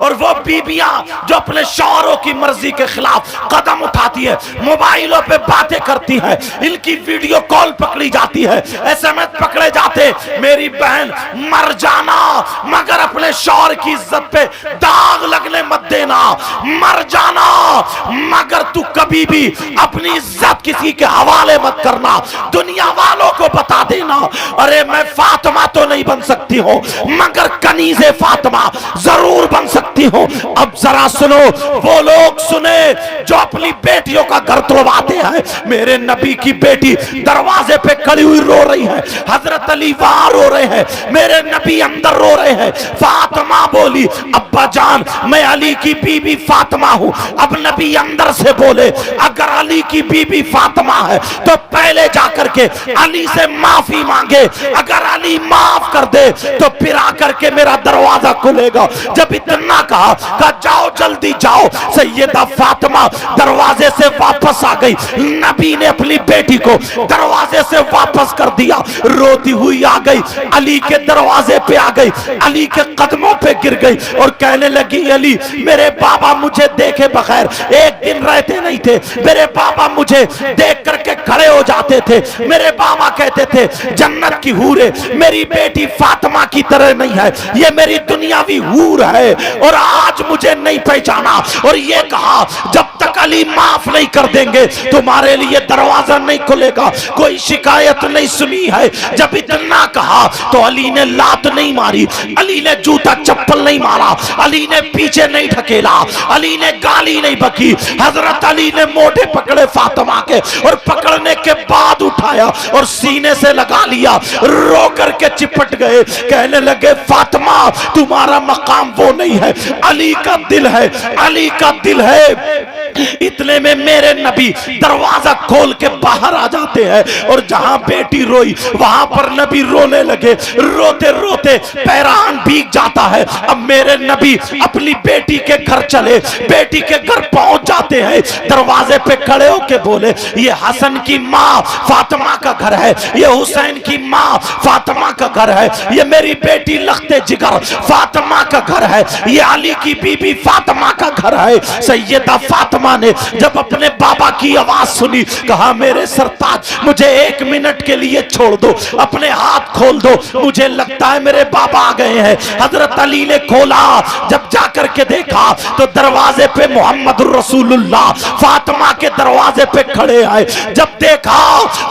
اور وہ بیویاں جو اپنے شوہروں کی مرضی کے خلاف قدم اٹھاتی ہے، موبائلوں پہ باتیں کرتی ہے، ان کی ویڈیو کال پکڑی جاتی ہے، ایس ایم ایس پکڑے جاتے، میری بہن مر جانا مگر اپنے شوہر کی عزت پہ داغ لگنے مت دینا، مر جانا مگر تو کبھی بھی اپنی عزت کسی کے حوالے مت کرنا، دنیا والوں کو بتا دینا ارے میں فاطمہ تو نہیں بن سکتی ہوں مگر کنیز فاطمہ ضرور بن سکتی ہوں۔ اب ذرا سنو، وہ لوگ سنے جو اپنی بیٹیوں کا گھر توڑواتے ہیں۔ میرے نبی کی بیٹی دروازے پہ کھڑی ہوئی رو رہی ہے، حضرت علی وہاں رو رہے ہیں، میرے نبی اندر رو رہے ہیں۔ فاطمہ بولی ابا جان میں علی کی بی بی فاطمہ ہوں۔ اب نبی اندر سے بولے اگر علی کی بی بی فاطمہ ہے تو پہلے جا کر کے علی سے معافی مانگے، اگر علی معاف کر دے تو پھر آ کر کے میرا دروازہ کھلے گا۔ جب اتنا کہا جاؤ جلدی جاؤ، سیدہ فاطمہ دروازے سے واپس آ گئی، نبی نے اپنی بیٹی کو دروازے سے واپس کر دیا، روتی ہوئی آ گئی، علی کے دروازے پہ آ گئی، علی کے قدموں پہ گر گئی اور کہنے لگی علی میرے بابا مجھے دیکھے بغیر ایک دن رہتے نہیں تھے، میرے بابا مجھے دیکھ کر کے کھڑے ہو جاتے تھے، میرے بابا کہتے تھے جنت کی حوریں میری بیٹی فاطمہ کی طرح نہیں ہے، یہ میری دنیاوی حور ہے، اور آج مجھے نہیں پہچانا، اور یہ کہا جب تک علی معاف نہیں کر دیں گے تمہارے لیے دروازہ نہیں کھلے گا، کوئی شکایت نہیں سنی ہے۔ جب اتنا کہا تو علی نے لات نہیں ماری، علی نے جوتا چپل نہیں مارا، علی نے پیچھے نہیں ڈھکیلا، علی نے گالی نہیں بکی، حضرت علی نے موٹے پکڑے فاطمہ کے اور پکڑنے کے بعد اٹھایا اور سینے سے لگا لیا، رو کر کے چپٹ گئے، کہنے لگے فاطمہ تمہارا مقام وہ نہیں ہے، علی کا دل ہے، علی کا دل ہے۔ اتنے میں میرے نبی دروازہ کھول کے باہر آ جاتے ہیں اور جہاں بیٹی روئی وہاں پر نبی رونے لگے، روتے روتے پیرہن بھیگ جاتا ہے۔ اب میرے نبی اپنی بیٹی کے گھر چلے، بیٹی کے گھر پہنچ جاتے ہیں، دروازے پہ کھڑے ہو کے بولے یہ حسن کی ماں فاطمہ کا گھر ہے، یہ حسین کی ماں فاطمہ کا گھر ہے، یہ میری بیٹی لخت جگر فاطمہ کا گھر ہے، یہ علی کی بی بی فاطمہ کا گھر ہے۔ سیدہ فاطمہ نے جب اپنے بابا کی آواز سنی کہا میرے سرتاج مجھے ایک منٹ کے لیے چھوڑ دو، اپنے ہاتھ کھول دو، مجھے لگتا ہے میرے بابا آ گئے ہیں۔ حضرت علی نے کھولا، جب جا کر کے دیکھا تو دروازے پہ محمد الرسول اللہ فاطمہ کے دروازے پہ کھڑے آئے، جب دیکھا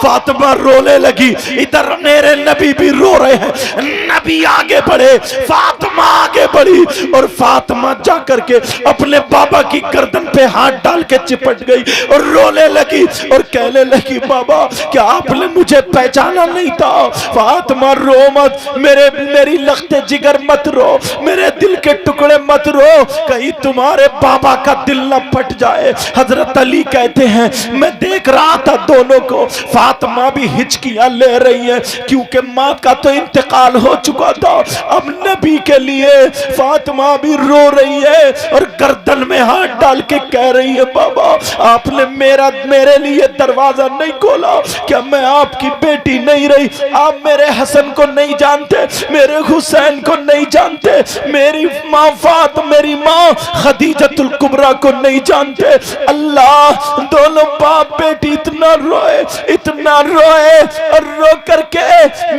فاطمہ رونے لگی، ادھر میرے نبی بھی رو رہے ہیں، نبی آگے بڑھے، فاطمہ آگے بڑھی اور فاطمہ جا کر کے اپنے بابا کی گردن پہ ہاتھ ڈال کے چپٹ گئی اور رونے لگی اور کہنے لگی بابا کیا آپ نے مجھے پہچانا نہیں تھا؟ فاطمہ رو مت، میری لخت جگر مت رو، میرے دل کے ٹکڑے مت رو، کہیں تمہارے بابا کا دل نہ پھٹ جائے۔ حضرت علی کہتے ہیں میں دیکھ رہا تھا دونوں کو، فاطمہ بھی ہچکیاں لے رہی ہے کیونکہ ماں کا تو انتقال ہو چکا تھا، اب نبی کے لیے فاطمہ بھی رو رہی ہے اور گردن میں ہاتھ ڈال کے کہہ رہی ہے بابا آپ نے میرے لیے دروازہ نہیں کھولا، کیا میں آپ کی بیٹی نہیں رہی؟ آپ میرے حسن کو نہیں جانتے، میرے حسین کو نہیں جانتے، میری ماں میری ماں خدیجۃ الکبریٰ کو نہیں جانتے۔ اللہ دونوں باپ بیٹی اتنا روئے اور رو کر کے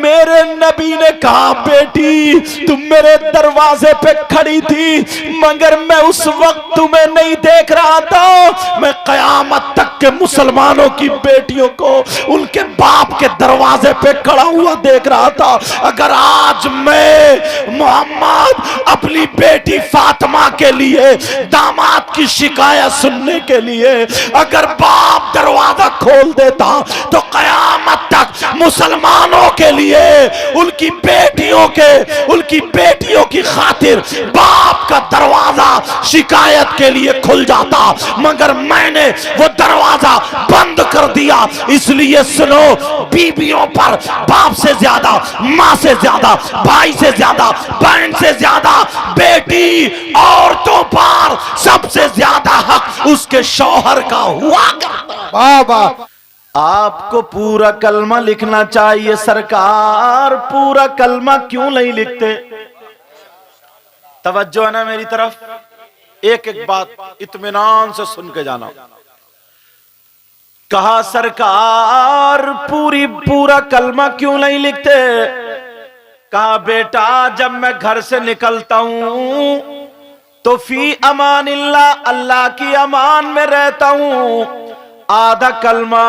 میرے نبی نے کہا بیٹی تم میرے دروازے پہ کھڑی تھی مگر میں اس وقت تمہیں نہیں دیکھ رہا تھا، میں قیامت تک کے مسلمانوں کی بیٹیوں کو ان کے باپ کے دروازے پہ کھڑا ہوا دیکھ رہا تھا۔ اگر آج میں محمد اپنی بیٹی فاطمہ کے لیے داماد کی شکایت سننے کے لیے اگر باپ دروازہ کھول دیتا تو قیامت تک مسلمانوں کے لیے ان کی بیٹیوں کی خاطر باپ کا دروازہ شکایت کے لیے کھل جاتا، مگر میں نے وہ دروازہ بند کر دیا۔ اس لیے سنو، بیویوں پر باپ سے زیادہ، ماں سے زیادہ، بھائی سے زیادہ، بہن سے زیادہ، بیٹی عورتوں پر سب سے زیادہ حق اس کے شوہر کا ہوا کرتا۔ بابا آپ کو پورا کلمہ لکھنا چاہیے، سرکار پورا کلمہ کیوں نہیں لکھتے؟ توجہ ہے نا میری طرف؟ ایک ایک بات اطمینان سے سن کے جانا. کہا سرکار پورا کلمہ کیوں نہیں لکھتے؟ کہا بیٹا جب میں گھر سے نکلتا ہوں تو فی امان اللہ، اللہ کی امان میں رہتا ہوں، آدھا کلمہ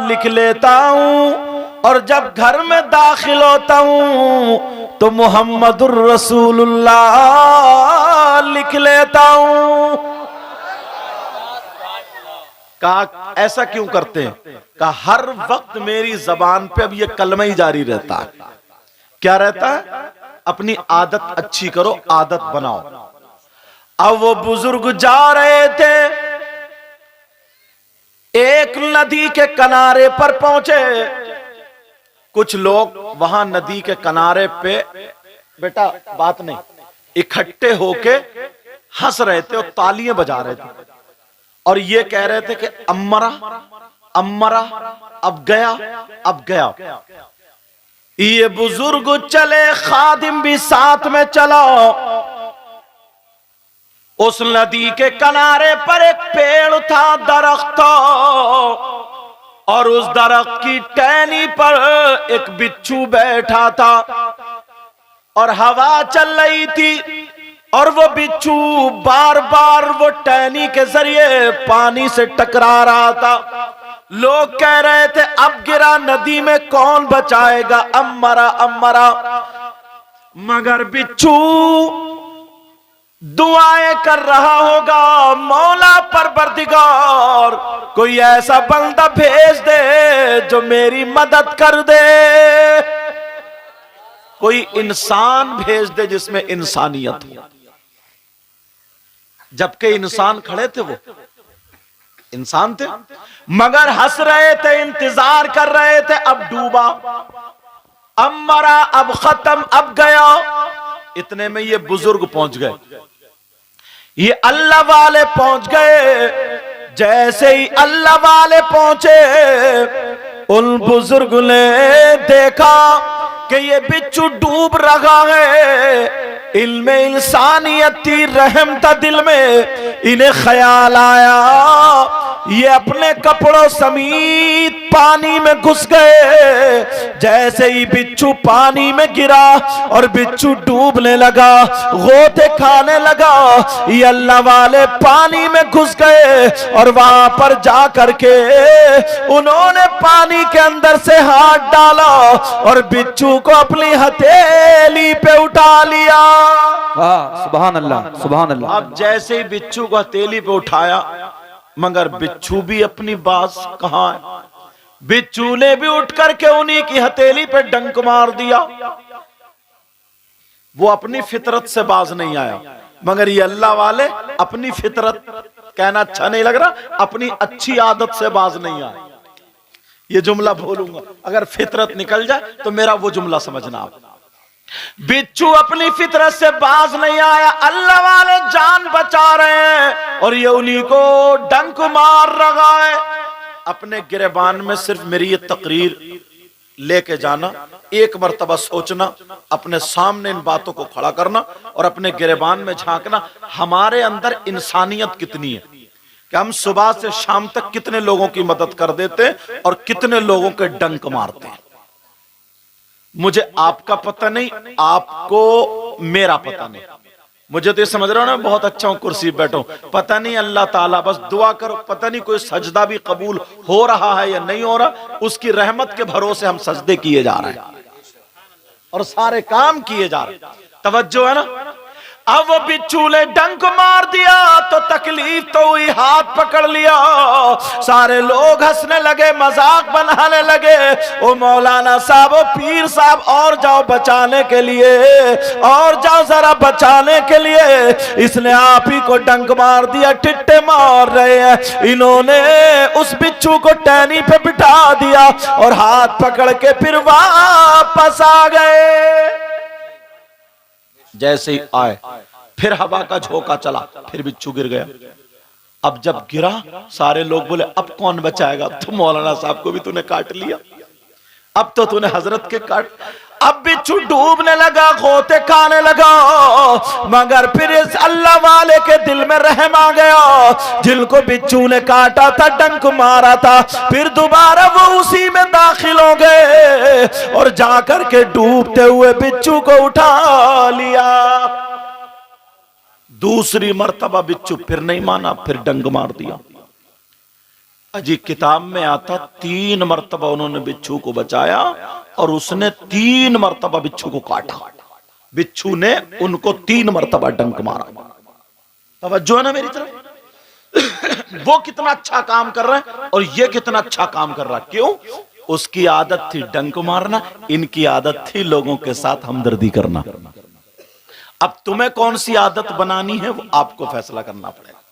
لکھ لیتا ہوں، اور جب گھر میں داخل ہوتا ہوں تو محمد الرسول اللہ لکھ لیتا ہوں. کہا ایسا کیوں کرتے ہیں؟ کہا ہر وقت میری زبان پہ اب یہ کلمہ ہی جاری رہتا ہے. کیا رہتا ہے؟ اپنی عادت اچھی کرو، عادت بناؤ. اب وہ بزرگ جا رہے تھے، ایک ندی کے کنارے پر پہنچے. کچھ لوگ وہاں ندی کے کنارے پہ بیٹا بات نہیں اکٹھے ہو کے ہنس رہے تھے اور تالیاں بجا رہے تھے، اور یہ کہہ رہے تھے کہ امرا امرا اب گیا اب گیا. یہ بزرگ چلے، خادم بھی ساتھ میں چلا. اس ندی کے کنارے پر ایک پیڑ تھا، درخت تھا، اور اس درخت کی ٹہنی پر ایک بچھو بیٹھا تھا، اور ہوا چل رہی تھی، اور وہ بچھو بار بار وہ ٹہنی کے ذریعے پانی سے ٹکرا رہا تھا. لوگ کہہ رہے تھے اب گرا ندی میں کون بچائے گا، امرا امرا. مگر بچھو دعائیں کر رہا ہوگا، مولا پروردگار کوئی ایسا بندہ بھیج دے جو میری مدد کر دے، کوئی انسان بھیج دے جس میں انسانیت ہو. جبکہ انسان کھڑے تھے، وہ انسان تھے مگر ہنس رہے تھے، انتظار کر رہے تھے. اب ڈوبا، اب مرا، اب ختم، اب گیا. اتنے میں یہ بزرگ پہنچ گئے، یہ اللہ والے پہنچ گئے. جیسے ہی اللہ والے پہنچے، ان بزرگ نے دیکھا کہ یہ بچھو ڈوب رہا ہے. علم انسانیت تھی، رحم تھا دل میں. انہیں خیال آیا یہ اپنے کپڑوں سمیت پانی میں گھس گئے. جیسے ہی بچھو پانی میں گرا اور بچھو ڈوبنے لگا، غوطے کھانے لگا، یہ اللہ والے پانی میں گھس گئے، اور وہاں پر جا کر کے انہوں نے پانی کے اندر سے ہاتھ ڈالا اور بچھو کو اپنی ہتھیلی پہ اٹھا لیا. سبحان اللہ سبحان اللہ. اب جیسے ہی بچھو کو ہتھیلی پہ اٹھایا، مگر بچھو بھی اپنی باز کہاں ہے. بچھو نے بھی اٹھ کر کے انہی کی ہتھیلی پہ ڈنک مار دیا. وہ اپنی فطرت سے باز نہیں آیا. مگر یہ اللہ والے اپنی فطرت، کہنا اچھا نہیں لگ رہا، اپنی اچھی عادت سے باز نہیں آئے. یہ جملہ بولوں گا، اگر فطرت نکل جائے تو میرا وہ جملہ سمجھنا آپ. بچھو اپنی فطرت سے باز نہیں آیا، اللہ والے جان بچا رہے ہیں اور یہ انہی کو ڈنک مار رہا ہے. اپنے گریبان میں صرف میری یہ تقریر لے کے جانا، ایک مرتبہ سوچنا، اپنے سامنے ان باتوں کو کھڑا کرنا اور اپنے گریبان میں جھانکنا ہمارے اندر انسانیت کتنی ہے، کہ ہم صبح سے شام تک کتنے لوگوں کی مدد کر دیتے اور کتنے لوگوں کے ڈنک مارتے ہیں. مجھے آپ کا پتہ نہیں، آپ کو میرا پتہ نہیں. مجھے تو یہ سمجھ رہا ہوں نا بہت اچھا ہوں، کرسی بیٹھوں، پتہ نہیں اللہ تعالیٰ، بس دعا کرو، پتہ نہیں کوئی سجدہ بھی قبول ہو رہا ہے یا نہیں ہو رہا. اس کی رحمت کے بھروسے ہم سجدے کیے جا رہے ہیں اور سارے کام کیے جا رہے ہیں. توجہ ہے نا. اب وہ بچھو نے ڈنک مار دیا تو تکلیف تو ہوئی، ہاتھ پکڑ لیا. سارے لوگ ہنسنے لگے، مذاق بنانے لگے. او مولانا صاحب، او پیر صاحب، اور جاؤ بچانے کے لیے، اور جاؤ ذرا بچانے کے لیے. اس نے آپ ہی کو ڈنک مار دیا، ٹٹے مار رہے ہیں. انہوں نے اس بچھو کو ٹہنی پہ بٹھا دیا اور ہاتھ پکڑ کے پھر واپس آ گئے. جیسے ہی آئے پھر ہوا کا جھوکا چلا، پھر بچھو گر گیا. اب جب گرا سارے لوگ بولے اب کون بچائے گا، تو مولانا صاحب کو بھی تو نے کاٹ لیا، اب تو نے حضرت کے کاٹ. اب بچھو ڈوبنے لگا غوطے کھانے لگا مگر پھر اس اللہ والے کے دل میں رحم آ گیا جن کو بچھو نے کاٹا تھا ڈنک مارا تھا پھر دوبارہ وہ اسی میں داخل ہو گئے اور جا کر کے ڈوبتے ہوئے بچھو کو اٹھا لیا دوسری مرتبہ بچھو پھر نہیں مانا پھر ڈنگ مار دیا اجی کتاب میں آتا 3 مرتبہ انہوں نے بچھو کو بچایا اور اس نے 3 مرتبہ بچھو کو کاٹا بچھو نے ان کو 3 مرتبہ ڈنک مارا توجہ ہے نا میری طرف وہ کتنا اچھا کام کر رہا ہے اور یہ کتنا اچھا کام کر رہا ہے کیوں اس کی عادت تھی ڈنک مارنا ان کی عادت تھی لوگوں کے ساتھ ہمدردی کرنا اب تمہیں کون سی عادت بنانی ہے وہ آپ کو فیصلہ کرنا پڑے گا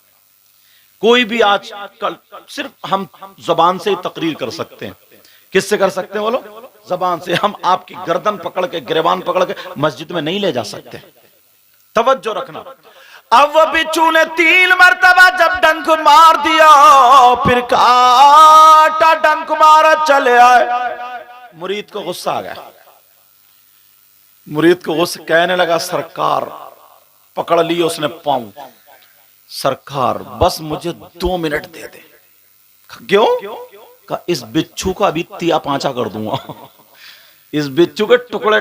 کوئی بھی آج کل صرف ہم زبان سے ہی تقریر کر سکتے ہیں کس سے کر سکتے ہیں بولو زبان سے ہم آپ کی گردن پکڑ کے گریبان پکڑ کے مسجد میں نہیں لے جا سکتے توجہ رکھنا اب وہ بچھو نے 3 مرتبہ جب ڈنک مار دیا پھر کاٹا ڈنک مارا چلے آئے مرید کو غصہ آ گیا مرید کو غصہ کہنے لگا سرکار پکڑ لی اس نے پاؤں سرکار بس مجھے 2 منٹ دے دے کیوں کہ اس بچھو کا ابھی تیا پانچا کر دوں گا اس بچھو کے ٹکڑے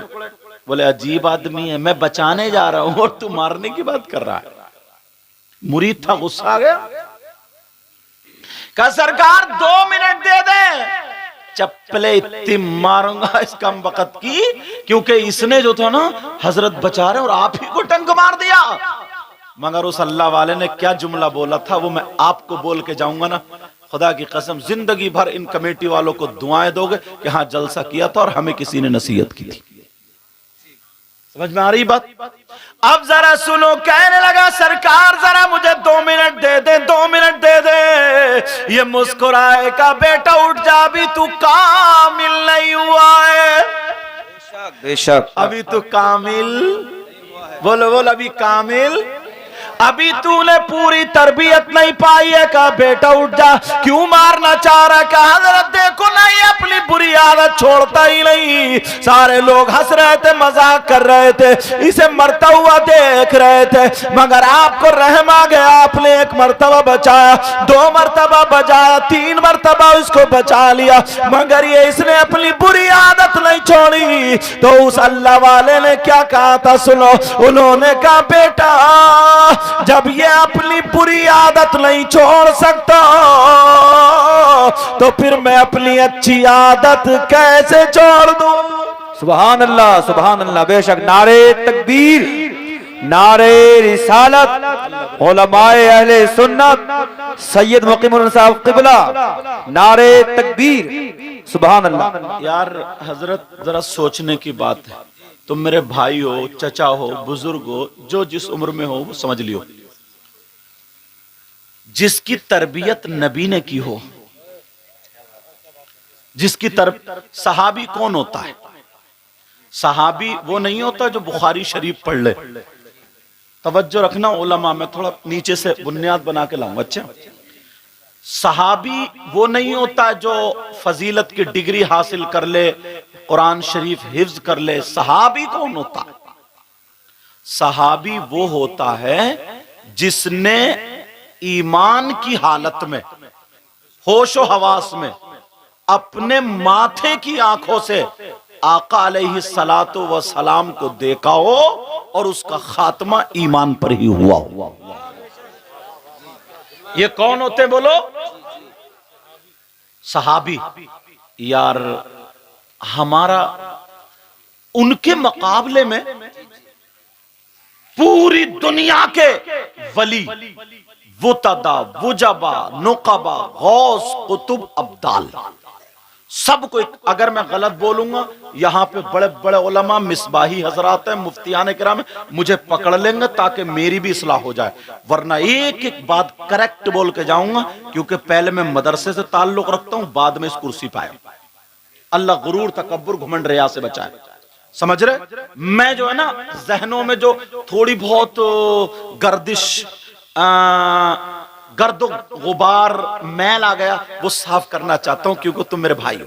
بولے عجیب آدمی ہے میں بچانے جا رہا ہوں اور تو مارنے کی بات کر رہا ہے مرید تھا غصہ آ گیا کہا سرکار 2 منٹ دے دے چپلے اتنی ماروں گا اس کم وقت کی کیونکہ اس نے جو تھا نا حضرت بچا رہے اور آپ ہی کو ٹنک مار دیا مگر اس اللہ والے نے کیا جملہ بولا تھا وہ میں آپ کو بول کے جاؤں گا نا خدا کی قسم زندگی بھر ان کمیٹی والوں کو دعائیں دو گے کہ ہاں جلسہ کیا تھا اور ہمیں کسی نے نصیحت کی تھی سمجھ میں آ رہی بات اب ذرا سنو کہنے لگا سرکار ذرا مجھے 2 منٹ دے دے 2 منٹ دے دے یہ مسکرائے کا بیٹا اٹھ جا ابھی تو کامل نہیں ہوا ہے بے شک ابھی تو کامل بولو بولو ابھی کامل ابھی تو نے پوری تربیت نہیں پائی ہے کہا بیٹا اٹھ جا کیوں مارنا چاہ رہا ہے کہا حضرت دیکھو نا یہ اپنی بری عادت چھوڑتا ہی نہیں سارے لوگ ہنس رہے تھے مذاق کر رہے تھے اسے مرتا ہوا دیکھ رہے تھے مگر آپ کو رحم آ گیا آپ نے 1 مرتبہ بچایا 2 مرتبہ بچایا 3 مرتبہ اس کو بچا لیا مگر یہ اس نے اپنی بری عادت نہیں چھوڑی تو اس اللہ والے نے کیا کہا تھا سنو انہوں نے کہا بیٹا جب یہ اپنی بری عادت نہیں چھوڑ سکتا تو پھر میں اپنی اچھی عادت کیسے چھوڑ دوں سبحان اللہ بے شک نعرے تکبیر نعرے رسالت علماء اہل سنت سید مقیم الحسن صاحب قبلہ نعرے تکبیر سبحان اللہ یار حضرت ذرا سوچنے کی بات ہے تم میرے بھائی ہو چچا ہو بزرگ ہو جو جس عمر میں ہو وہ سمجھ لیو جس کی تربیت نبی نے کی ہو جس کی صحابی کون ہوتا ہے صحابی وہ نہیں ہوتا جو بخاری شریف پڑھ لے توجہ رکھنا علماء میں تھوڑا نیچے سے بنیاد بنا کے لاؤں اچھا صحابی وہ نہیں ہوتا جو فضیلت کی ڈگری حاصل کر لے قرآن شریف حفظ کر لے صحابی کون ہوتا ہے صحابی وہ ہوتا ہے جس نے ایمان کی حالت میں ہوش و حواس میں اپنے ماتھے کی آنکھوں سے آقا علیہ السلام کو دیکھا ہو اور اس کا خاتمہ ایمان پر ہی ہوا ہوا یہ کون ہوتے بولو صحابی یار ہمارا ان کے مقابلے میں پوری دنیا کے ولی وتدا وجبا نقبا غوث قطب ابدال سب کو اگر میں غلط بولوں گا یہاں پہ بڑے بڑے علماء مصباحی حضرات ہیں مفتیان کرام مجھے پکڑ لیں گے تاکہ میری بھی اصلاح ہو جائے ورنہ ایک ایک بات کریکٹ بول کے جاؤں گا کیونکہ پہلے میں مدرسے سے تعلق رکھتا ہوں بعد میں اس کرسی پایا اللہ غرور تکبر گھمنڈ ریا سے بچائے سمجھ رہے میں جو ہے نا ذہنوں میں جو تھوڑی بہت گردش گرد و غبار میل آ گیا وہ صاف کرنا چاہتا ہوں کیونکہ تم میرے بھائی ہو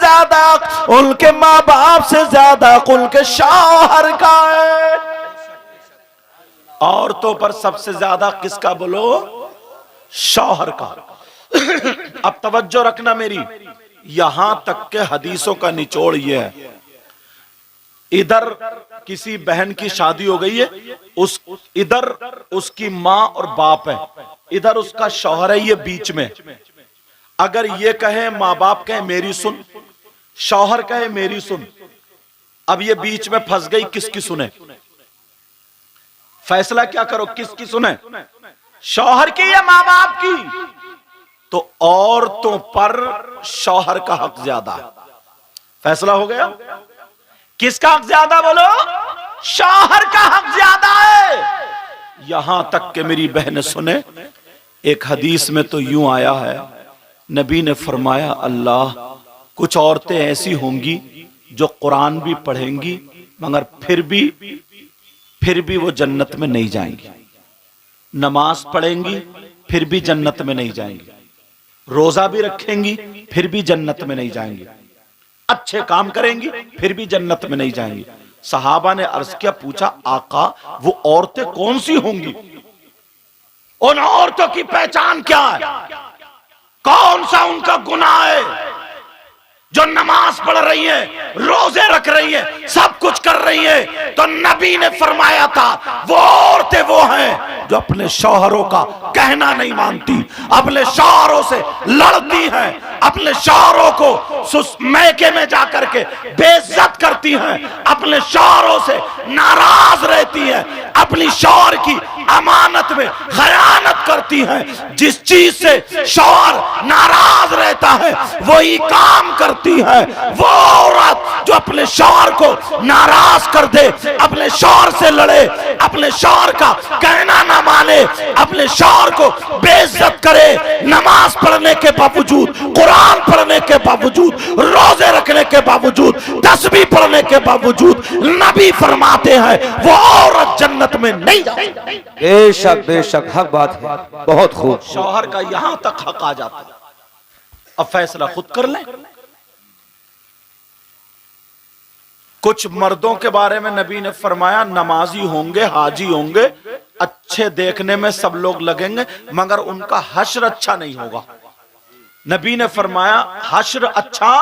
زیادہ ان کے ماں باپ سے زیادہ ان کے شوہر کا ہے. عورتوں پر سب سے زیادہ کس کا بولو؟ شوہر کا. اب توجہ رکھنا میری، یہاں تک کہ حدیثوں کا نچوڑ یہ ہے، ادھر کسی بہن کی شادی ہو گئی ہے، ادھر اس کی ماں اور باپ ہے، ادھر اس کا شوہر ہے، یہ بیچ میں. اگر یہ کہے ماں باپ کہے میری سن، شوہر کہے میری سن، اب یہ بیچ میں پھنس گئی، کس کی سنے؟ فیصلہ کیا کرو، کس کی سنے؟ شوہر کی یا ماں باپ کی؟ تو عورتوں پر شوہر کا حق زیادہ ہے. فیصلہ ہو گیا؟ کس کا حق زیادہ بولو؟ شوہر کا حق زیادہ ہے. یہاں تک کہ میری بہن سنے، ایک حدیث میں تو یوں آیا ہے، نبی نے فرمایا اللہ کچھ عورتیں ایسی ہوں گی جو قرآن بھی پڑھیں گی مگر پھر بھی وہ جنت میں نہیں جائیں گی، نماز پڑھیں گی پھر بھی جنت میں نہیں جائیں گی، روزہ بھی رکھیں گی پھر بھی جنت میں نہیں جائیں گی، اچھے کام کریں گی پھر بھی جنت میں نہیں جائیں گی. صحابہ نے عرض کیا، پوچھا آقا وہ عورتیں کون سی ہوں گی؟ ان عورتوں کی پہچان کیا ہے؟ کون سا ان کا گناہ ہے جو نماز پڑھ رہی ہے، روزے رکھ رہی ہے، سب کچھ کر رہی ہے؟ تو نبی نے فرمایا تھا وہ عورتیں وہ ہیں جو اپنے شوہروں کا کہنا نہیں مانتی، اپنے شوہروں سے لڑتی ہیں، اپنے شوہروں کو میکے میں جا کر کے بے عزت کرتی ہیں، اپنے شوہروں سے ناراض رہتی ہیں، اپنی شوہر کی امانت میں خیانت کرتی ہیں. جس چیز سے شوہر ناراض رہتا ہے وہی کام کرتی ہے. وہ عورت جو اپنے شوہر کو ناراض کر دے، اپنے شوہر سے لڑے، اپنے شوہر کا کہنا نہ مانے، اپنے شوہر کو بے عزت کرے، نماز پڑھنے کے باوجود، قرآن پڑھنے کے باوجود، روزے رکھنے کے باوجود، تسبیح پڑھنے کے باوجود، نبی فرماتے ہیں وہ عورت جنت میں نہیں جائے. بے شک حق بات ہے، بہت خوب. شوہر کا یہاں تک حق آ جاتا ہے. اب فیصلہ خود کر لیں. کچھ مردوں کے بارے میں نبی نے فرمایا نمازی ہوں گے، حاجی ہوں گے، اچھے دیکھنے میں سب لوگ لگیں گے مگر ان کا حشر اچھا نہیں ہوگا. نبی نے فرمایا حشر اچھا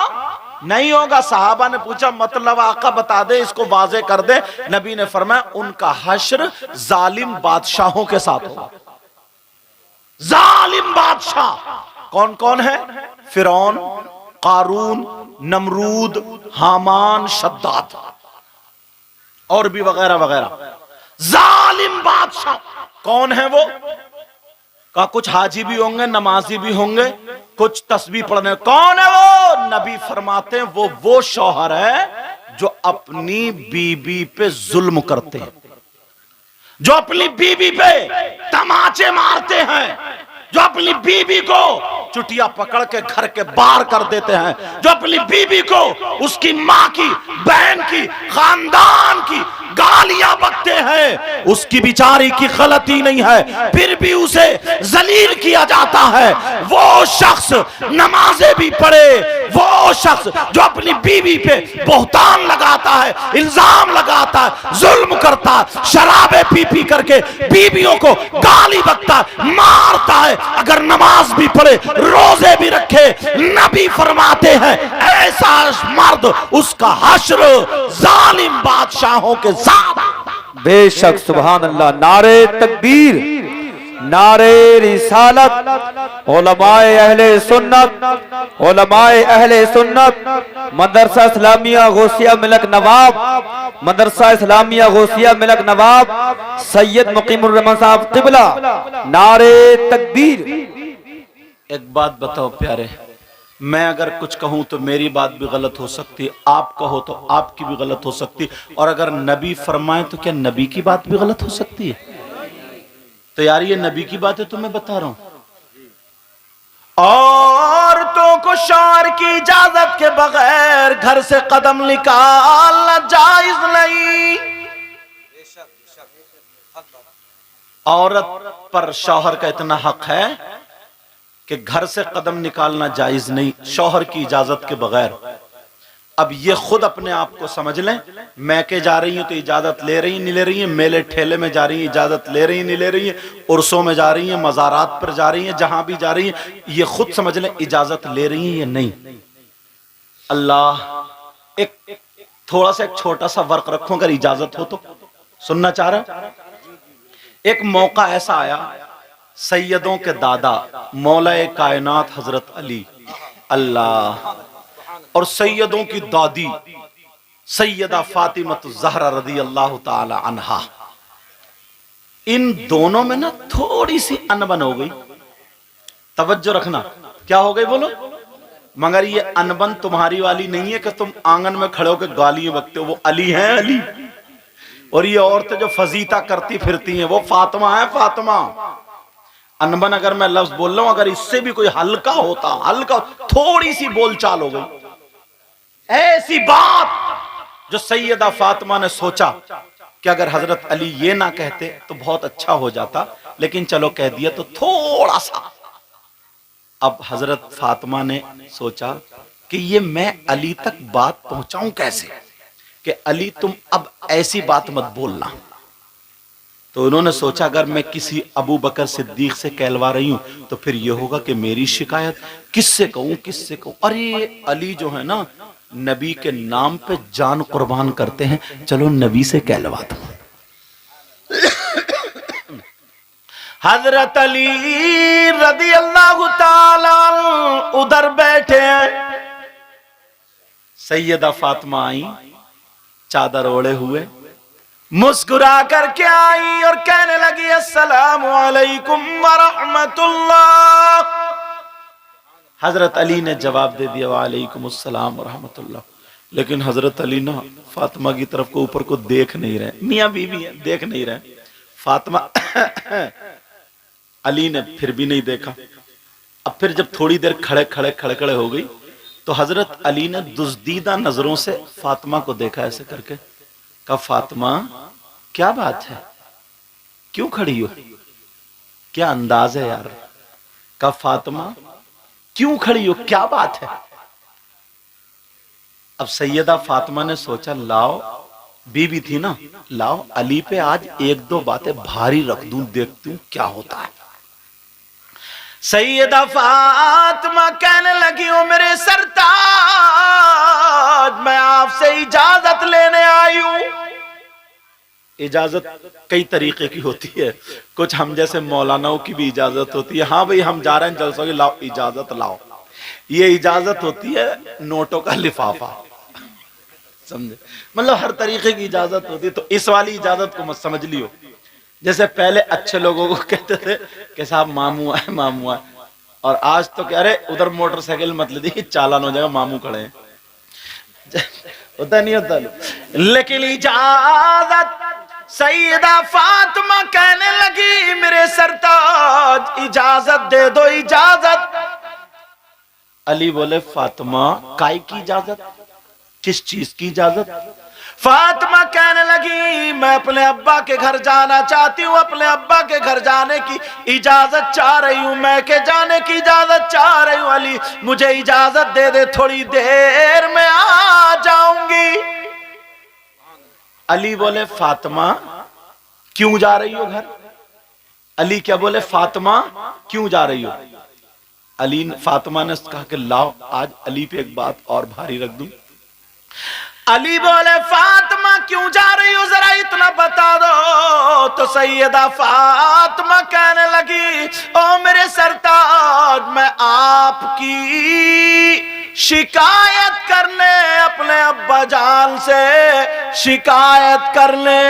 نہیں ہوگا. صحابہ نے پوچھا مطلب آقا بتا دے، اس کو واضح کر دے. نبی نے فرمایا ان کا حشر ظالم بادشاہوں کے ساتھ ہوگا. ظالم بادشاہ کون کون ہے؟ فرعون، قارون، نمرود، حامان، شداد اور بھی وغیرہ وغیرہ. ظالم بادشاہ کون ہے وہ؟ کہا کچھ حاجی بھی ہوں گے، نمازی بھی ہوں گے، کچھ تسبیح پڑھنے. کون ہے وہ؟ نبی فرماتے ہیں وہ شوہر ہے جو اپنی بیوی پہ ظلم کرتے ہیں، جو اپنی بیوی پہ تماچے مارتے ہیں، جو اپنی بیوی کو چٹیا پکڑ کے گھر کے باہر کر دیتے ہیں، جو اپنی بیوی کو اس کی ماں کی، بہن کی، خاندان کی گالیاں بکتے ہیں. اس کی بیچاری کی غلطی نہیں ہے پھر بھی اسے ذلیل کیا جاتا ہے. وہ شخص نمازیں بھی پڑھے، وہ شخص جو اپنی بیوی پہ بہتان لگاتا ہے، الزام لگاتا ہے، ظلم کرتا ہے، شرابیں پی پی کر کے بیویوں کو گالی بکتا ہے، مارتا ہے، اگر نماز بھی پڑھے، روزے بھی رکھے، نبی فرماتے ہیں ایسا مرد اس کا حشر ظالم بادشاہوں کے ساتھ. بے شک سبحان اللہ. نعرے تکبیر، نعرے رسالت. علماء اہل سنت، علماء اہل سنت، مدرسہ اسلامیہ غوثیہ ملک نواب، مدرسہ اسلامیہ غوثیہ ملک نواب سید مقیم الرحمن صاحب قبلہ. نعرے تکبیر. ایک بات بتاؤ پیارے، میں اگر کچھ کہوں تو میری بات بھی غلط ہو سکتی، آپ کہو تو آپ کی بھی غلط ہو سکتی، اور اگر نبی فرمائے تو کیا نبی کی بات بھی غلط ہو سکتی ہے؟ تو یار یہ نبی کی بات ہے تو میں بتا رہا ہوں. عورتوں کو شوہر کی اجازت کے بغیر گھر سے قدم نکالنا جائز نہیں. عورت پر شوہر کا اتنا حق ہے کہ گھر سے قدم نکالنا جائز نہیں شوہر کی اجازت کے بغیر. اب یہ خود اپنے آپ کو سمجھ لیں، میکے جا رہی ہیں تو اجازت لے رہی ہیں نہیں لے رہی ہیں، میلے ٹھیلے میں جا رہی ہیں اجازت لے رہی ہیں نہیں لے رہی ہیں، عرسوں میں جا رہی ہیں، مزارات پر جا رہی ہیں، جہاں بھی جا رہی ہیں، یہ خود سمجھ لیں اجازت لے رہی ہیں یا نہیں. اللہ ایک تھوڑا سا ایک چھوٹا سا ورق رکھو، اگر اجازت ہو تو سننا چاہ رہا. ایک موقع ایسا آیا، سیدوں کے دادا مولا کائنات حضرت علی اللہ اور سیدوں کی دادی سیدہ فاطمہ الزہرا رضی اللہ تعالی عنہا، ان دونوں میں نا تھوڑی سی انبن ہو گئی. توجہ رکھنا، کیا ہو گئی بولو؟ مگر یہ انبن تمہاری والی نہیں ہے کہ تم آنگن میں کھڑے ہو کے گالیاں بکتے ہو، وہ علی ہیں علی. اور یہ عورتیں جو فضیتہ کرتی پھرتی ہیں وہ فاطمہ ہیں فاطمہ. انبن اگر میں لفظ بول رہا ہوں، اگر اس سے بھی کوئی ہلکا ہوتا، ہلکا تھوڑی سی بول چال ہو گئی، ایسی بات جو سیدہ فاطمہ نے سوچا کہ اگر حضرت علی یہ نہ کہتے تو بہت اچھا ہو جاتا، لیکن چلو کہہ دیا تو تھوڑا سا. اب حضرت فاطمہ نے سوچا کہ یہ میں علی تک بات پہنچاؤں کیسے کہ علی تم اب ایسی بات مت بولنا. تو انہوں نے سوچا اگر میں کسی ابو بکر صدیق سے کہلوا رہی ہوں تو پھر یہ ہوگا کہ میری شکایت کس سے کہوں کس سے کہوں. ارے علی جو ہے نا نبی کے نام پہ جان قربان کرتے ہیں، چلو نبی سے کہلوا دو. حضرت علی رضی اللہ تعالی ادھر بیٹھے ہیں، سیدہ فاطمہ آئی چادر اوڑے ہوئے، مسکرا کر کے آئی اور کہنے لگی السلام علیکم ورحمت اللہ. حضرت علی نے جواب دے دیا وعلیکم السلام ورحمت اللہ. لیکن حضرت علی نا فاطمہ کی طرف کو اوپر کو دیکھ نہیں رہے، میاں بیوی ہیں دیکھ نہیں رہے. فاطمہ علی نے پھر بھی نہیں دیکھا. اب پھر جب تھوڑی دیر کھڑے ہو گئی تو حضرت علی نے دزدیدہ نظروں سے فاطمہ کو دیکھا ایسے کر کے. کہا فاطمہ کیا بات ہے، کیوں کھڑی ہو، کیا انداز ہے یار. کہا فاطمہ کیوں کھڑی ہو، کیا بات ہے. اب سیدہ فاطمہ نے سوچا لاؤ، بی بی تھی نا، لاؤ علی پہ آج ایک دو باتیں بھاری رکھ دوں، دیکھتی ہوں کیا ہوتا ہے. سیدہ فاطمہ کہنے لگی ہوں میرے سرتاج، میں آپ سے اجازت لینے آئی ہوں. اجازت کئی طریقے کی ہوتی ہے، کچھ ہم جیسے مولاناؤں کی بھی اجازت ہوتی ہے، ہاں بھئی ہم جا رہے ہیں جلسوں کی، لاؤ اجازت لاؤ. یہ اجازت ہوتی ہے نوٹوں کا لفافہ، سمجھے، مطلب ہر طریقے کی اجازت ہوتی ہے. تو اس والی اجازت کو مت سمجھ لیو. جیسے پہلے اچھے لوگوں کو کہتے تھے کہ صاحب ماموں آئے ماموں آئے، اور آج تو کہہ رہے ادھر موٹر سائیکل مت لے دی چالان ہو جائے گا، ماموں کھڑے ہیں. ہوتا نہیں ہوتا. لیکن اجازت سیدہ فاطمہ کہنے لگی میرے سرتاج اجازت دے دو اجازت. علی بولے فاطمہ کائی کی اجازت، کس چیز کی اجازت. فاطمہ کہنے لگی میں اپنے ابا کے گھر جانا چاہتی ہوں، اپنے ابا کے گھر جانے کی اجازت چاہ رہی ہوں، میں کہ جانے کی اجازت چاہ رہی ہوں. علی مجھے اجازت دے دے، تھوڑی دیر میں آ جاؤں گی. علی بولے فاطمہ کیوں جا رہی ہو گھر. علی کیا بولے فاطمہ کیوں جا رہی ہو. علی فاطمہ نے کہا کہ لاؤ آج علی پہ ایک بات اور بھاری رکھ دوں. علی بولے فاطمہ کیوں جا رہی ہو ذرا اتنا بتا دو. تو سیدہ فاطمہ کہنے لگی او میرے سرتاج میں آپ کی شکایت کرنے اپنے ابا جان سے شکایت کرنے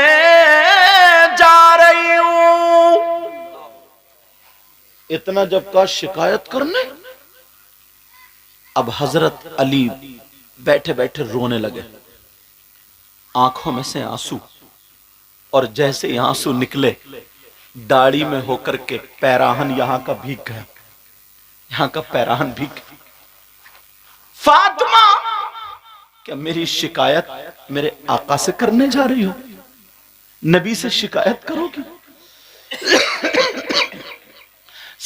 جا رہی ہوں. اتنا جب کہا شکایت کرنے، اب حضرت علی بیٹھے بیٹھے رونے لگے، آنکھوں میں سے آنسو، اور جیسے ہی آنسو نکلے داڑھی میں ہو کر کے پیراہن یہاں کا بھیگ گیا، یہاں کا پیراہن بھیگ گیا. فاطمہ کیا میری شکایت میرے آقا سے کرنے جا رہی ہو، نبی سے شکایت کرو گی.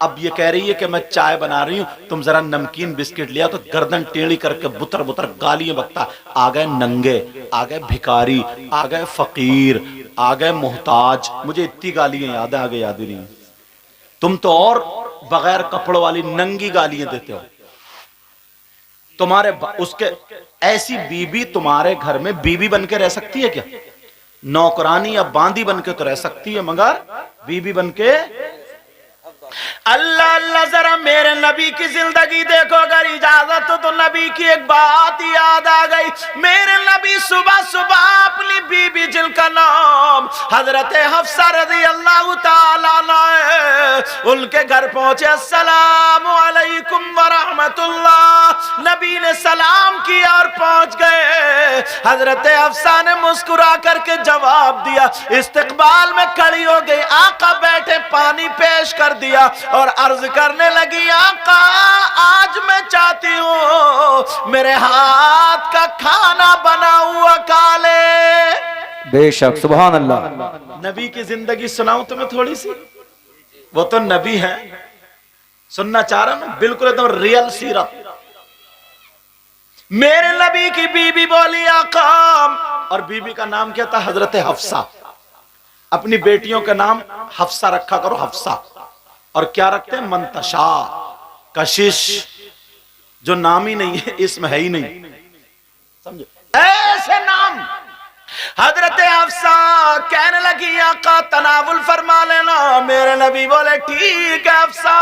اب یہ کہہ رہی ہے کہ میں چائے بنا رہی ہوں، تم ذرا نمکین بسکٹ لیا، تو گردن ٹیڑھی کر کے بتر بتر گالیاں بکتا، آ گئے ننگے، آ گئے بھکاری، آ گئے فقیر، آ گئے محتاج، مجھے اتنی گالیاں یاد ہیں، آگے یاد ہی نہیں۔ تم تو اور بغیر کپڑوں والی ننگی گالیاں دیتے ہو۔ تمہارے اس کے ایسی بیوی تمہارے گھر میں بیوی بن کے رہ سکتی ہے کیا؟ نوکرانی یا باندی بن کے تو رہ سکتی ہے، مگر بیوی بن کے؟ اللہ اللہ، ذرا میرے نبی کی زندگی دیکھو، اگر اجازت تو نبی کی ایک بات یاد آ گئی۔ میرے نبی صبح صبح اپنی بی بی جن کا نام حضرت حفصہ رضی اللہ تعالیٰ عنہ ہے، ان کے گھر پہنچے، السلام علیکم ورحمت اللہ، نبی نے سلام کیا اور پہنچ گئے۔ حضرت حفصہ نے مسکرا کر کے جواب دیا، استقبال میں کھڑی ہو گئی، آقا بیٹھے، پانی پیش کر دیا اور عرض کرنے لگی، آقا آج میں چاہتی ہوں میرے ہاتھ کا کھانا بنا ہوا کھا لے۔ بے شک، سبحان اللہ۔ نبی کی زندگی سناؤں تمہیں تھوڑی سی، وہ تو نبی ہے، سننا چاہ رہا ہوں، بالکل ایک دم ریئل سیرت۔ میرے نبی کی بی بی بولی، آقا، اور بی بی کا نام کیا تھا؟ حضرت حفصہ۔ اپنی بیٹیوں کا نام حفصہ رکھا کرو، حفصہ۔ اور کیا رکھتے ہیں؟ منتشا، کشش، جو نام ہی نہیں ہے، اسم ہے ہی نہیں، سمجھے؟ ایسے نام۔ حضرت حفصہ کہنے لگی، آقا تناول فرما لینا۔ میرے نبی بولے، ٹھیک ہے حفصہ۔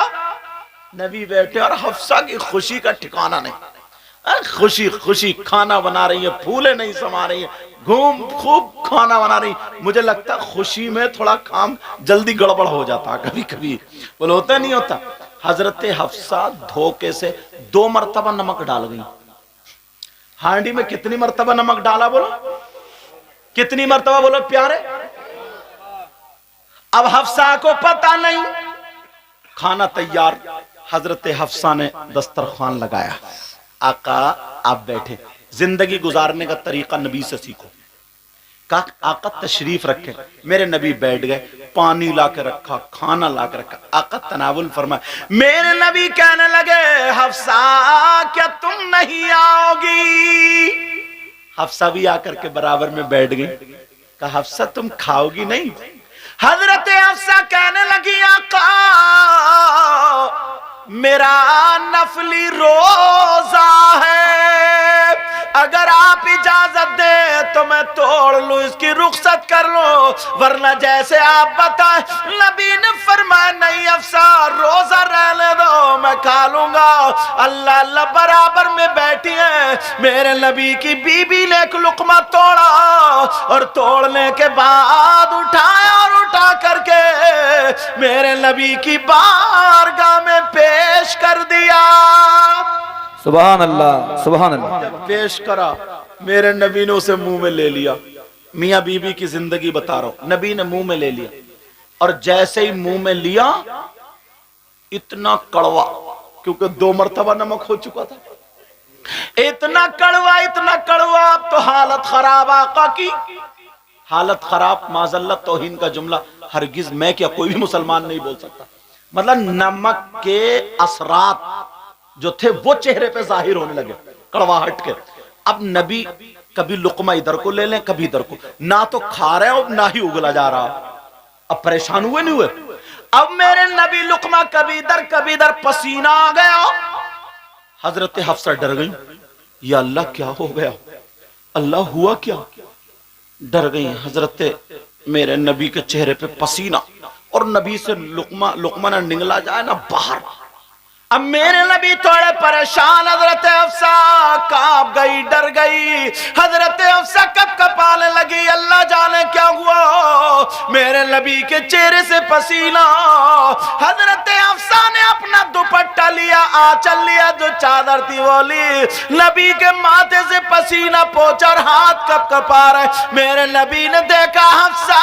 نبی بیٹھے اور حفصہ کی خوشی کا ٹھکانہ نہیں، خوشی خوشی کھانا بنا رہی ہے، پھولے نہیں سما رہی ہے، خوب کھانا بنا رہی۔ مجھے لگتا خوشی میں تھوڑا کام جلدی گڑبڑ ہو جاتا کبھی کبھی، بولے ہوتا نہیں ہوتا۔ حضرت حفصہ دھوکے سے 2 مرتبہ نمک ڈال گئی۔ ہانڈی میں کتنی مرتبہ نمک ڈالا؟ بولو کتنی مرتبہ، بولو پیارے۔ اب حفصہ کو پتہ نہیں، کھانا تیار، حضرت حفصہ نے دسترخوان لگایا، آقا آپ بیٹھے، زندگی گزارنے کا طریقہ نبی سے سیکھو۔ کہا آقا تشریف رکھیں، میرے نبی بیٹھ گئے، پانی لا کے رکھا، کھانا لا کے رکھا، آقا تناول فرمائے۔ میرے نبی کہنے لگے، حفصہ کیا تم نہیں آؤ گی؟ حفصہ بھی آ کر کے برابر میں بیٹھ گئی۔ کہا حفصہ تم کھاؤ گی نہیں؟ حضرت حفصہ کہنے لگی، آقا میرا نفلی روزہ ہے، اگر آپ اجازت دیں تو میں توڑ لوں، اس کی رخصت کر لوں، ورنہ جیسے آپ بتائیں۔ نبی نے فرمایا، نہیں حفصہ روزہ رہنے دو، میں کھا لوں گا۔ اللہ اللہ، برابر میں بیٹھی ہیں۔ میرے نبی کی بی بی نے ایک لقمہ توڑا اور توڑنے کے بعد اٹھایا اور اٹھا کر کے میرے نبی کی بارگاہ میں پیش کر دیا۔ سبحان اللہ، سبحان اللہ۔ پیش کرا، میرے نبی نے اسے منہ میں لے لیا۔ میاں بی بی کی زندگی بتا رہا ہوں، نبی نے منہ میں لے لیا، اور جیسے ہی منہ میں لیا، اتنا کڑوا، کیونکہ 2 مرتبہ نمک ہو چکا تھا، اتنا کڑوا، اب تو حالت خراب، آقا کی حالت خراب۔ معذلت توہین کا جملہ ہرگز میں کیا کوئی بھی مسلمان نہیں بول سکتا۔ مطلب نمک کے اثرات جو تھے وہ چہرے پہ ظاہر ہونے لگے، کڑواہٹ کے۔ اب نبی کبھی لقمہ ادھر کو لے لیں، کبھی ادھر کو، نہ تو کھا رہے ہیں نہ ہی اگلا جا رہا۔ اب پریشان ہوئے نہیں ہوئے؟ اب میرے نبی لقمہ کبھی ادھر، پسینہ آ گیا۔ حضرت حفصہ ڈر گئی، یا اللہ کیا ہو گیا، اللہ ہوا کیا؟ ڈر گئی۔ حضرت میرے نبی کے چہرے پہ پسینہ، اور نبی سے لقمہ نہ نگلا جائے نہ باہر۔ اب میرے نبی تھوڑے پریشان، حضرت حفصہ کانپ گئی، ڈر گئی، حضرت حفصہ کپانے لگی، اللہ جانے کیا ہوا، میرے نبی کے چہرے سے پسینہ۔ حضرت حفصہ نے اپنا دوپٹہ لیا، آنچل لیا، جو چادر تھی وہ لی، نبی کے ماتھے سے پسینہ پہنچا اور ہاتھ کپا رہے۔ میرے نبی نے دیکھا حفصہ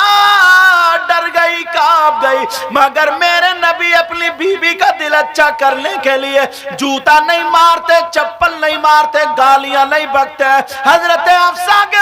ڈر گئی، کانپ گئی، مگر میرے نبی اپنی بیوی کا دل اچھا کرنے کے لیے جوتا نہیں مارتے، چپل نہیں مارتے، گالیاں نہیں بکتے۔ حضرت حفصہ کے